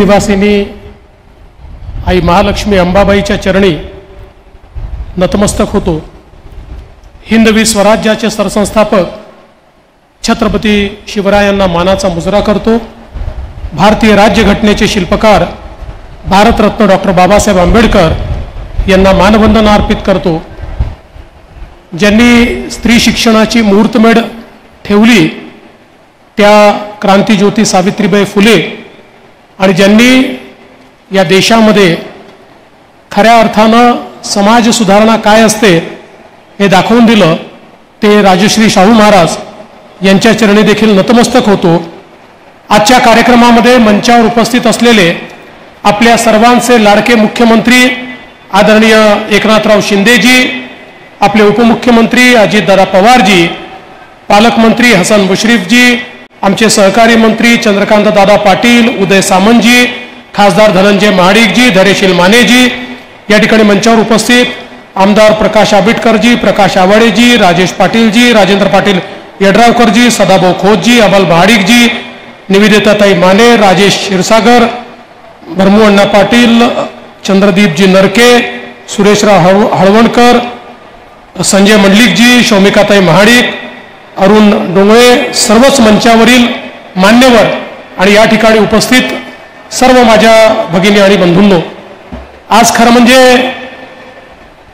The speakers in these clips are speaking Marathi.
निवासिनी आई महालक्ष्मी अंबाबाईच्या चरणी नतमस्तक होतो। हिंदवी स्वराज्याचे सरसंस्थापक छत्रपती शिवरायांना मानाचा मुजरा करतो। भारतीय राज्यघटनेचे शिल्पकार भारतरत्न डॉक्टर बाबासाहेब आंबेडकर यांना मानवंदना अर्पित करतो। ज्यांनी स्त्री शिक्षणाची मुहूर्तमेढ ठेवली त्या क्रांतिज्योती सावित्रीबाई फुले आणि ज्यांनी या देशामध्ये खऱ्या अर्थानं समाज सुधारणा काय असते हे दाखवून दिलं ते राजश्री शाहू महाराज यांच्या चरणी देखील नतमस्तक होतो। आजच्या कार्यक्रमामध्ये मंचावर उपस्थित असलेले आपल्या सर्वांचे लाडके मुख्यमंत्री आदरणीय एकनाथराव शिंदेजी, आपले उपमुख्यमंत्री अजितदादा पवारजी, पालकमंत्री हसन मुश्रीफजी, आमचे सहकारी मंत्री चंद्रकांतदादा पाटील, उदय सामंतजी, खासदार धनंजय महाडिकजी, धैर्यशील मानेजी, या ठिकाणी मंचावर उपस्थित आमदार प्रकाश आंबेडकरजी, प्रकाश आवाडेजी, राजेश पाटीलजी, राजेंद्र पाटील यड्रावकरजी, सदाभाऊ खोतजी, अमल महाडिकजी, निवेदिताताई माने, राजेश क्षीरसागर, भरमू अण्णा पाटील, चंद्रदीपजी नरके, सुरेशराव हळवणकर, संजय मंडलिकजी, शौमिकाताई महाडिक, अरुण डोंगळे, सर्वच मंचावरील मान्यवर आणि या ठिकाणी उपस्थित सर्व माझ्या भगिनी आणि बंधूंनो, आज खरं म्हणजे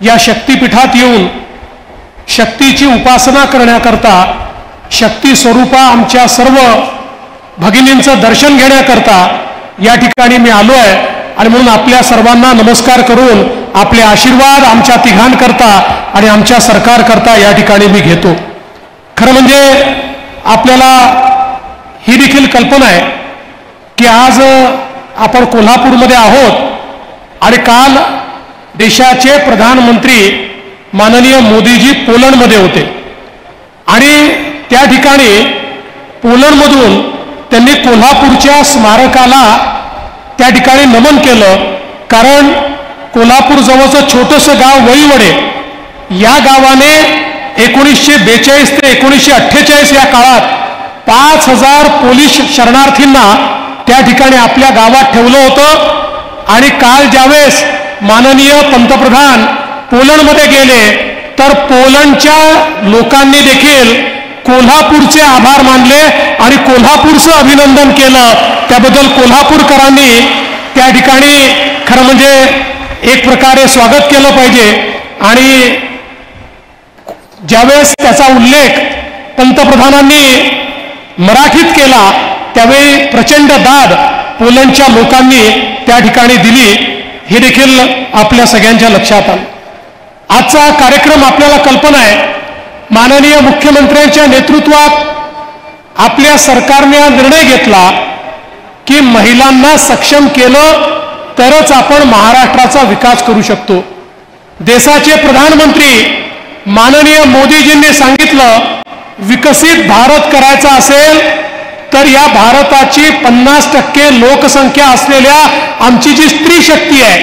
या शक्तिपीठात येऊन शक्तीची उपासना करण्याकरता, शक्ती स्वरूपा आमच्या सर्व भगिनींचं दर्शन घेण्याकरता या ठिकाणी मी आलो आहे आणि म्हणून आपल्या सर्वांना नमस्कार करून आपले आशीर्वाद आमच्या तिघांकरता आणि आमच्या सरकारकरता या ठिकाणी मी घेतो। खरं म्हणजे आपल्याला ही देखील कल्पना आहे की आज आपण कोल्हापूरमध्ये आहोत आणि काल देशाचे प्रधानमंत्री माननीय मोदीजी पोलंडमध्ये होते आणि त्या ठिकाणी पोलंडमधून त्यांनी कोल्हापूरच्या स्मारकाला त्या ठिकाणी नमन केलं। कारण कोल्हापूर जवळचं छोटंसं गाव वळीवडे या गावाने 1942 ते 1948 या काळात 5000 पोलीस शरणार्थींना त्या ठिकाणी आपल्या गावात ठेवलं होतं आणि काल ज्यावेळेस माननीय पंतप्रधान पोलंडमध्ये गेले तर पोलंडच्या लोकांनी देखील कोल्हापूरचे आभार मानले आणि कोल्हापूरचं अभिनंदन केलं। त्याबद्दल कोल्हापूरकरांनी त्या ठिकाणी खरं म्हणजे एक प्रकारे स्वागत केलं पाहिजे आणि ज्यावेळेस त्याचा उल्लेख पंतप्रधानांनी मराठीत केला त्यावेळी प्रचंड दाद पोलंडच्या लोकांनी त्या ठिकाणी दिली, हे देखील आपल्या सगळ्यांच्या लक्षात आलं। आजचा कार्यक्रम आपल्याला कल्पना आहे, माननीय मुख्यमंत्र्यांच्या नेतृत्वात आपल्या सरकारने हा निर्णय घेतला की महिलांना सक्षम केलं तरच आपण महाराष्ट्राचा विकास करू शकतो। देशाचे प्रधानमंत्री माननीय मोदीजींनी सांगितलं विकसित भारत करायचा असेल तर या भारताची 50% लोकसंख्या असलेल्या आमची जी स्त्री शक्ती आहे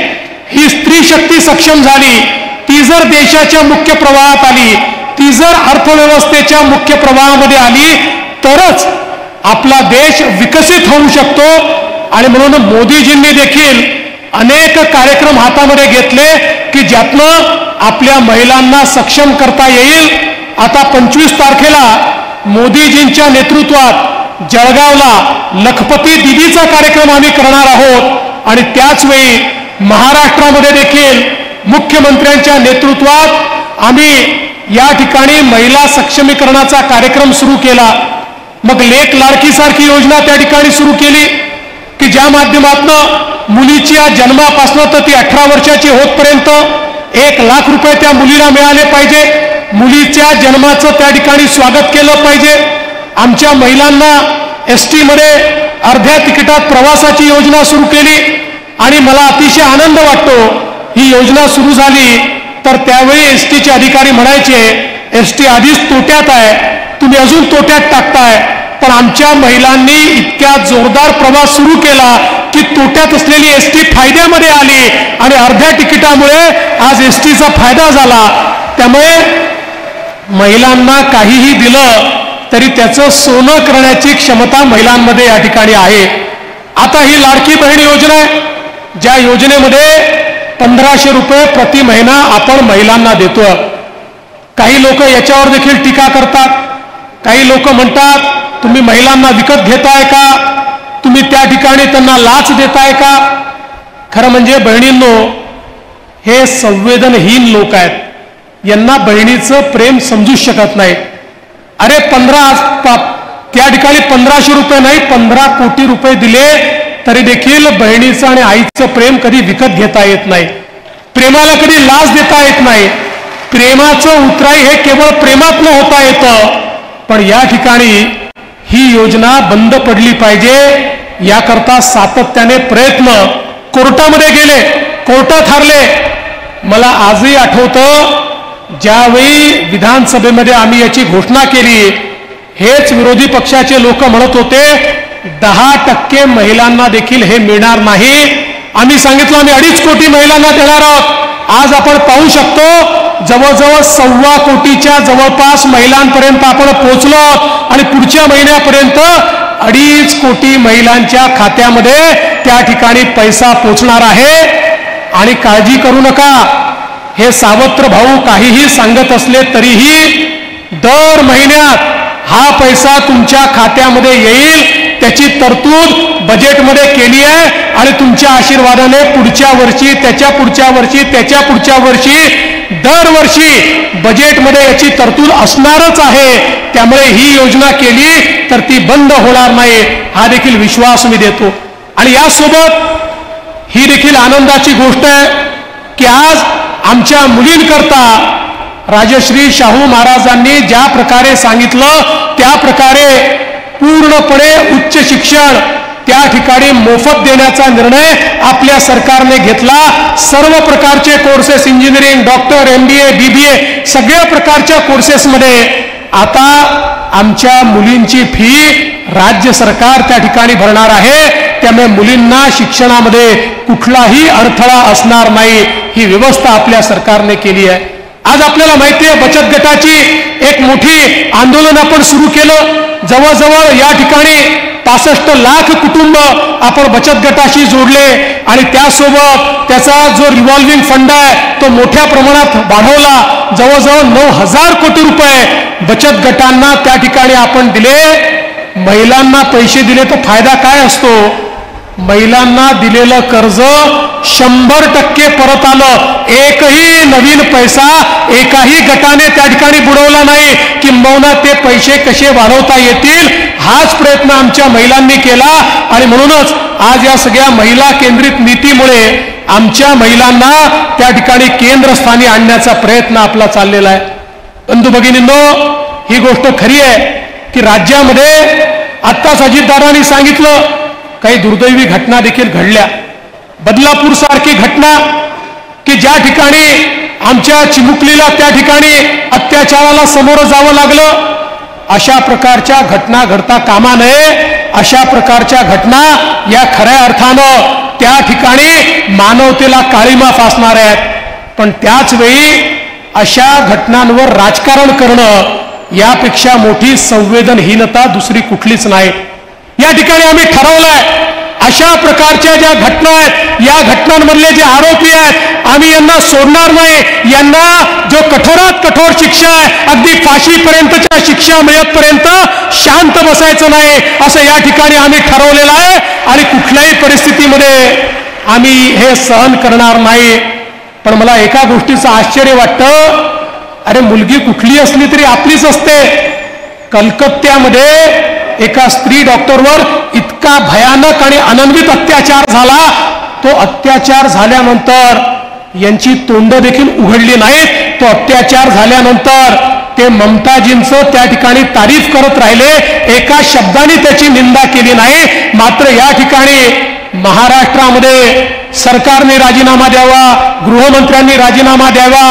ही स्त्री शक्ती सक्षम झाली, ती जर देशाच्या मुख्य प्रवाहात आली, ती जर अर्थव्यवस्थेच्या मुख्य प्रवाहामध्ये आली तरच आपला देश विकसित होऊ शकतो। आणि म्हणून मोदीजींनी देखील अनेक कार्यक्रम हातामध्ये घेतले की ज्यातनं आपल्या महिलांना सक्षम करता येईल। आता 25 तारखेला मोदीजींच्या नेतृत्वात जळगावला लखपती दीदीचा कार्यक्रम आम्ही करणार आहोत आणि त्याच वेळी महाराष्ट्रामध्ये देखील मुख्यमंत्र्यांच्या नेतृत्वात आम्ही या ठिकाणी महिला सक्षमीकरणाचा कार्यक्रम सुरू केला। मग लेक लाडकी सारखी योजना त्या ठिकाणी सुरू केली की ज्या माध्यमातून मुलीच्या जन्मापासून तर ती 18 वर्षाची होतपर्यंत 1 लाख रुपये त्या मुलीला मिळाले पाहिजे। मुलीच्या जन्माचं त्या ठिकाणी स्वागत केलं पाहिजे। आमच्या महिलांना ST मध्ये अर्ध्या तिकिटात प्रवासाची योजना सुरू केली आणि मला अतिशय आनंद वाटतो ही योजना सुरू झाली तर त्यावेळी STचे अधिकारी म्हणायचे ST आधीच तोट्यात आहे, तुम्ही अजून तोट्यात टाकताय। पण आमच्या महिलांनी इतक्या जोरदार प्रवास सुरू केला की तोट्यात असलेली ST फायद्यामध्ये आली आणि अर्ध्या तिकिटामुळे आज STचा फायदा झाला। त्यामुळे महिलांना काहीही दिलं तरी त्याचं सोनं करण्याची क्षमता महिलांमध्ये या ठिकाणी आहे आता ही लाडकी बहीण योजना आहे, ज्या योजनेमध्ये 1500 रुपये प्रति महिना आपण महिलांना देतो. काही लोक याच्यावर देखील टीका करतात. काही लोक म्हणतात तुम्ही महिलांना विकत घेताय का, तुम्ही त्या ठिकाणी त्यांना लाच देताय का. खरं म्हणजे बहिणींनो, हे संवेदनहीन लोक आहेत. यांना बहिणीचं प्रेम समजू शकत नाही. अरे त्या ठिकाणी 1500 रुपये नाही 15 कोटी रुपये दिले तरी देखील बहिणीचं आणि आईचं प्रेम कधी विकत घेता येत नाही. प्रेमाला कधी लाच देता येत नाही. प्रेमाचं उतराई हे केवळ प्रेमातनं होता येतं. पण या ठिकाणी ही योजना बंद पडली पाहिजे याकरता सातत्याने प्रयत्न कोर्टामध्ये गेले, कोर्टात हारले. मला आजही आठवतं ज्यावेळी विधानसभेमध्ये आम्ही याची घोषणा केली, हेच विरोधी पक्षाचे लोक म्हणत होते 10% महिलांना देखील हे मिळणार नाही. आम्ही सांगितलं आम्ही 2.5 कोटी महिलांना देणार आहोत. आज आपण पाहू शकतो जवळजवळ 1.25 कोटीच्या जवळपास महिलांपर्यंत आपण पोहोचलो आणि पुढच्या महिन्यापर्यंत 2.5 कोटी महिलांच्या खात्यामध्ये त्या ठिकाणी पैसा पोहोचणार आहे. आणि काळजी करू नका, हे सावत्र भाऊ काहीही सांगत असले तरीही दर महिन्यात हा पैसा तुमच्या खात्यामध्ये येईल. त्याची तरतूद बजेटमध्ये केली आहे आणि तुमच्या आशीर्वादाने पुढच्या वर्षी, त्याच्या पुढच्या वर्षी, त्याच्या पुढच्या वर्षी दरवर्षी बजेटमध्ये याची तरतूद असणारच आहे. त्यामुळे ही योजना केली तर ती बंद होणार नाही हा देखील विश्वास मी देतो. आणि यासोबत ही देखील आनंदाची गोष्ट आहे की आज आमच्या मुलींकरता राजश्री शाहू महाराजांनी ज्या प्रकारे सांगितलं त्या प्रकारे पूर्णपणे उच्च शिक्षण त्या ठिकाणी मोफत देण्याचा निर्णय आपल्या सरकारने घेतला. सर्व प्रकारचे courses, engineering, doctor, MBA, BBA सगळ्या प्रकारच्या कोर्सेसमध्ये आता आमच्या मुलींची फी राज्य सरकार त्या ठिकाणी भरणार आहे. त्यामुळे मुलींना शिक्षणामध्ये कुठलाही अडथळा असणार नाही ही व्यवस्था आपल्या सरकारने केली आहे. आज आपल्याला माहिती आहे बचत गटाची एक मोठी आंदोलन आपण सुरू केलं. जवळजवळ या ठिकाणी 65 लाख कुटुंब आपण बचत गटाशी जोडले आणि त्यासोबत त्याचा जो रिव्हॉल्विंग फंड आहे तो मोठ्या प्रमाणात वाढवला. जवळजवळ 9,000 कोटी रुपये बचत गटांना त्या ठिकाणी आपण दिले. महिलांना पैसे दिले तर फायदा काय असतो? महिलांना दिलेलं कर्ज 100% परत आलं. एकही नवीन पैसा एकाही गटाने त्या ठिकाणी बुडवला नाही. किंबहुना ते पैसे कसे वाढवता येतील हाच प्रयत्न आमच्या महिलांनी केला. आणि म्हणूनच आज या सगळ्या महिला केंद्रित नीतीमुळे आमच्या महिलांना त्या ठिकाणी केंद्रस्थानी आणण्याचा प्रयत्न आपला चाललेला आहे. बंधू भगिनींनो, ही गोष्ट खरी आहे की राज्यामध्ये आत्ताच अजितदादांनी सांगितलं काही दुर्दैवी घटना देखील घडल्या. बदलापूर सारखी घटना की ज्या ठिकाणी आमच्या चिमुकलीला त्या ठिकाणी अत्याचाराला सामोरं जावं लागलं. अशा प्रकारच्या घटना घडता कामा नये. अशा प्रकारच्या घटना या खऱ्या अर्थानं त्या ठिकाणी मानवतेला काळीमा फासणार आहेत. पण त्याच वेळी अशा घटनांवर राजकारण करणं यापेक्षा मोठी संवेदनहीनता दुसरी कुठलीच नाही. या ठिकाणी आम्ही ठरवलंय अशा प्रकारच्या ज्या घटना आहेत या घटनांमधले जे आरोपी आहेत आम्ही यांना सोडणार नाही. यांना जो कठोरात कठोर शिक्षा आहे अगदी फाशीपर्यंतच्या शिक्षा मिळतपर्यंत शांत बसायचं नाही असं या ठिकाणी आम्ही ठरवलेलं आहे. आणि कुठल्याही परिस्थितीमध्ये आम्ही हे सहन करणार नाही. पण मला एका गोष्टीचं आश्चर्य वाटतं, अरे मुलगी कुठली असली तरी आपलीच असते. कलकत्त्यामध्ये एका स्त्री डॉक्टरवर इतका भयानक आणि अनन्वित अत्याचार झाला. तो अत्याचार झाल्यानंतर यांची तोंड देखील उघडली नाहीत. तो अत्याचार झाल्यानंतर ते ममताजींचं त्या ठिकाणी तारीफ करत राहिले. एका शब्दाने त्याची निंदा केली नाही. मात्र या ठिकाणी महाराष्ट्रामध्ये सरकारने राजीनामा द्यावा, गृहमंत्र्यांनी राजीनामा द्यावा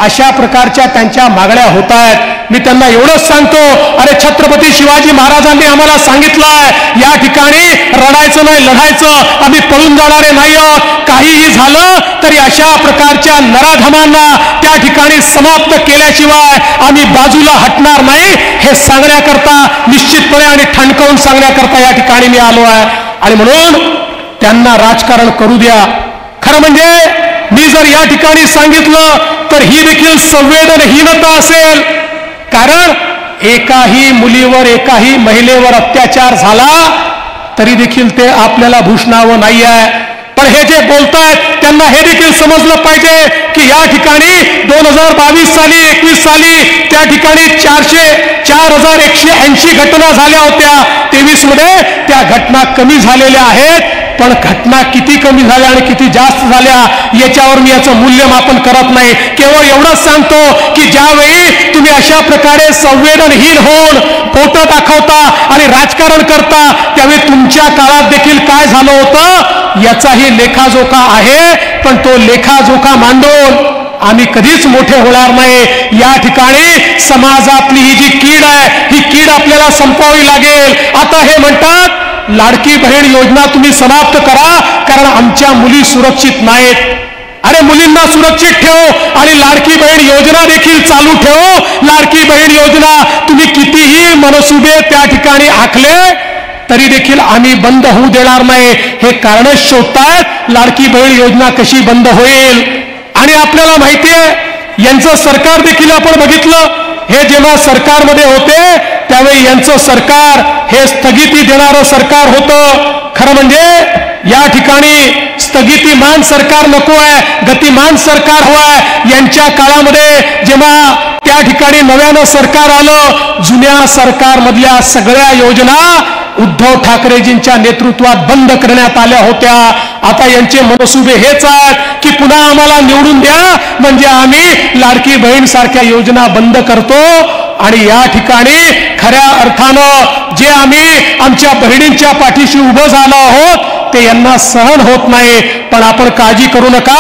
अशा प्रकारच्या त्यांच्या मागण्या होत आहेत. मी त्यांना एवढंच सांगतो, अरे छत्रपती शिवाजी महाराजांनी आम्हाला सांगितलं आहे या ठिकाणी रडायचं नाही, लढायचं. आम्ही पळून जाणारे नाही आहोत. काहीही झालं तरी अशा प्रकारच्या नराधमांना त्या ठिकाणी समाप्त केल्याशिवाय आम्ही बाजूला हटणार नाही. हे सांगण्याकरता निश्चितपणे आणि ठणकावून सांगण्याकरता या ठिकाणी मी आलो आहे. आणि म्हणून त्यांना राजकारण करू द्या. खरं म्हणजे मी जर या ठिकाणी सांगितलं तर ही देखील संवेदनहीनता असेल, कारण एकाही मुलीवर एकाही महिलेवर अत्याचार झाला तरी देखील ते आपल्याला भूषणावं नाही आहे. पण हे जे बोलतायत त्यांना हे देखील समजलं पाहिजे की या ठिकाणी 2022 साली 21 साली त्या ठिकाणी 4180 घटना झाल्या होत्या. 23 मध्ये त्या घटना कमी झालेल्या आहेत, पण घटना किती कमी झाल्या आणि किती जास्त झाल्या याच्यावर मी याचं मूल्यमापन करत नाही. केवळ एवढंच सांगतो की ज्यावेळी तुम्ही अशा प्रकारे संवेदनहीन होऊन फोटो दाखवता आणि राजकारण करता त्यावेळी तुमच्या काळात देखील काय झालं होतं याचाही लेखाजोखा आहे. पण तो लेखाजोखा मांडून आम्ही कधीच मोठे होणार नाही. या ठिकाणी समाजातली ही जी कीड आहे ही कीड आपल्याला संपवावी लागेल. आता हे म्हणतात लाडकी बहीण योजना तुम्ही समाप्त करा कारण आमच्या मुली सुरक्षित नाहीत. अरे मुलींना सुरक्षित ठेव आणि लाडकी बहीण योजना देखील चालू ठेव. लाडकी बहीण योजना तुम्ही कितीही मनसुबे त्या ठिकाणी आखले तरी देखील आम्ही बंद होऊ देणार नाही. हे कारणच शोधतायत लाडकी बहीण योजना कशी बंद होईल. आणि आपल्याला माहिती आहे यांचं सरकार देखील आपण बघितलं, हे जेव्हा सरकारमध्ये होते त्यावेळी यांचं सरकार हे स्थगिती देणारं सरकार होतं. खरं म्हणजे या ठिकाणी स्थगितीमान सरकार नको आहे, गतिमान सरकार हवंय. यांच्या काळामध्ये जेव्हा त्या ठिकाणी नव्यानं सरकार आलं, जुन्या सरकारमधल्या सगळ्या योजना उद्धव ठाकरेजींच्या नेतृत्वात बंद करण्यात आल्या होत्या. आता यांचे मनसुबे हेच आहेत की पुन्हा आम्हाला निवडून द्या म्हणजे आम्ही लाडकी बहीण सारख्या योजना बंद करतो. आणि या ठिकाणी खऱ्या अर्थानं जे आम्ही आमच्या बहिणींच्या पाठीशी उभं झालो आहोत ते यांना सहन होत नाही. पण आपण काळजी करू नका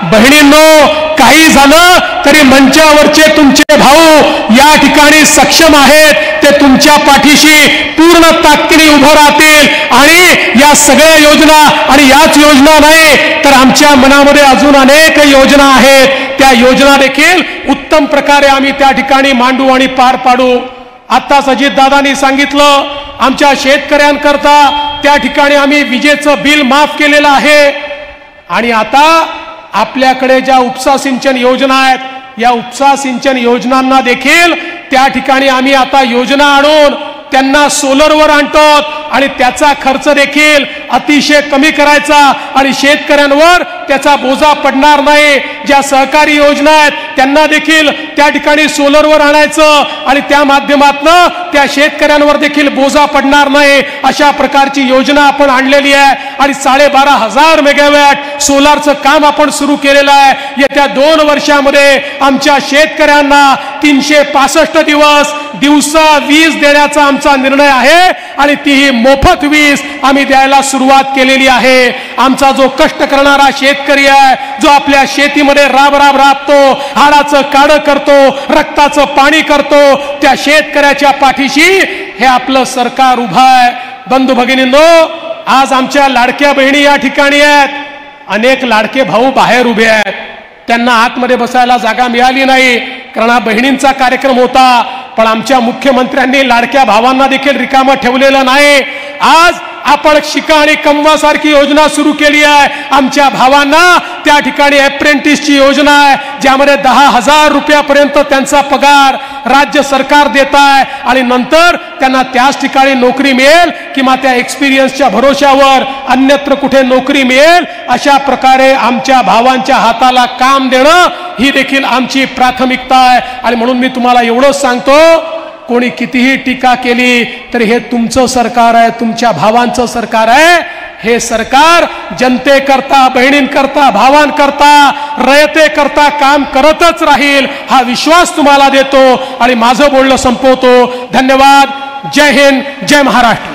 बहिणींनो, काही झालं तरी मंचावरचे तुमचे भाऊ या ठिकाणी सक्षम आहेत. ते तुमच्या पाठीशी पूर्ण ताकदीने उभं राहतील. आणि या सगळ्या योजना आणि याच योजना नाही तर आमच्या मनामध्ये अजून अनेक योजना आहेत, त्या योजना देखील उत्तम प्रकारे आम्ही त्या ठिकाणी मांडू आणि पार पाडू. आत्ताच अजितदादांनी सांगितलं आमच्या शेतकऱ्यांकरता त्या ठिकाणी आम्ही विजेचं बिल माफ केलेलं आहे. आणि आता आपल्याकडे ज्या उपसा सिंचन योजना आहेत या उपसा सिंचन योजनांना देखील त्या ठिकाणी आम्ही आता योजना आणून त्यांना सोलरवर आणतो आणि त्याचा खर्च देखील अतिशय कमी करायचा आणि शेतकऱ्यांवर त्याचा बोजा पडणार नाही. ज्या सहकारी योजना आहेत त्यांना देखील त्या ठिकाणी सोलरवर आणायचं आणि त्या माध्यमातून त्या शेतकऱ्यांवर देखील बोजा पडणार नाही. अशा प्रकारची योजना आपण आणलेली आहे आणि 12,500 मेगावॅट सोलारचं काम आपण सुरू केलेलं आहे. येत्या 2 वर्षामध्ये आमच्या शेतकऱ्यांना 365 दिवस दिवसा वीज देण्याचा आमचा निर्णय आहे आणि तीही मोफत वीज आम्ही द्यायला सुरुवात केलेली आहे. आमचा जो कष्ट करणारा शेतकरी आहे, जो आपल्या शेतीमध्ये राब राबतो, हाडाचं काढं करतो, रक्ताचं पाणी करतो, त्या शेतकऱ्याच्या पाठीशी हे आपलं सरकार उभं आहे. बंधू भगिनींनो, आज आमच्या लाडक्या बहिणी या ठिकाणी आहेत, अनेक लाडके भाऊ बाहेर उभे आहेत. त्यांना आतमध्ये बसायला जागा मिळाली नाही कारण हा बहिणींचा कार्यक्रम होता. पण आमच्या मुख्यमंत्र्यांनी लाडक्या भावांना देखील रिकामं ठेवलेलं नाही. आज आपण शिका आणि कमवा सारखी योजना सुरू केली आहे. आमच्या भावांना त्या ठिकाणी अप्रेंटिसची योजना आहे ज्यामध्ये 10,000 रुपयापर्यंत त्यांचा पगार राज्य सरकार देत आहे आणि नंतर त्यांना त्याच ठिकाणी नोकरी मिळेल किंवा त्या एक्सपिरियन्सच्या भरोशावर अन्यत्र कुठे नोकरी मिळेल. अशा प्रकारे आमच्या भावांच्या हाताला काम देणं ही देखील आमची प्राथमिकता आहे. आणि म्हणून मी तुम्हाला एवढंच सांगतो, कोणी कितीही टीका केली तरी हे तुमचं सरकार आहे, तुमच्या भावांचं सरकार आहे. हे सरकार जनतेकरता, बहिणींकरता, भावांकरता, रयतेकरता काम करतच राहील हा विश्वास तुम्हाला देतो आणि माझं बोलणं संपवतो. धन्यवाद. जय हिंद, जय महाराष्ट्र.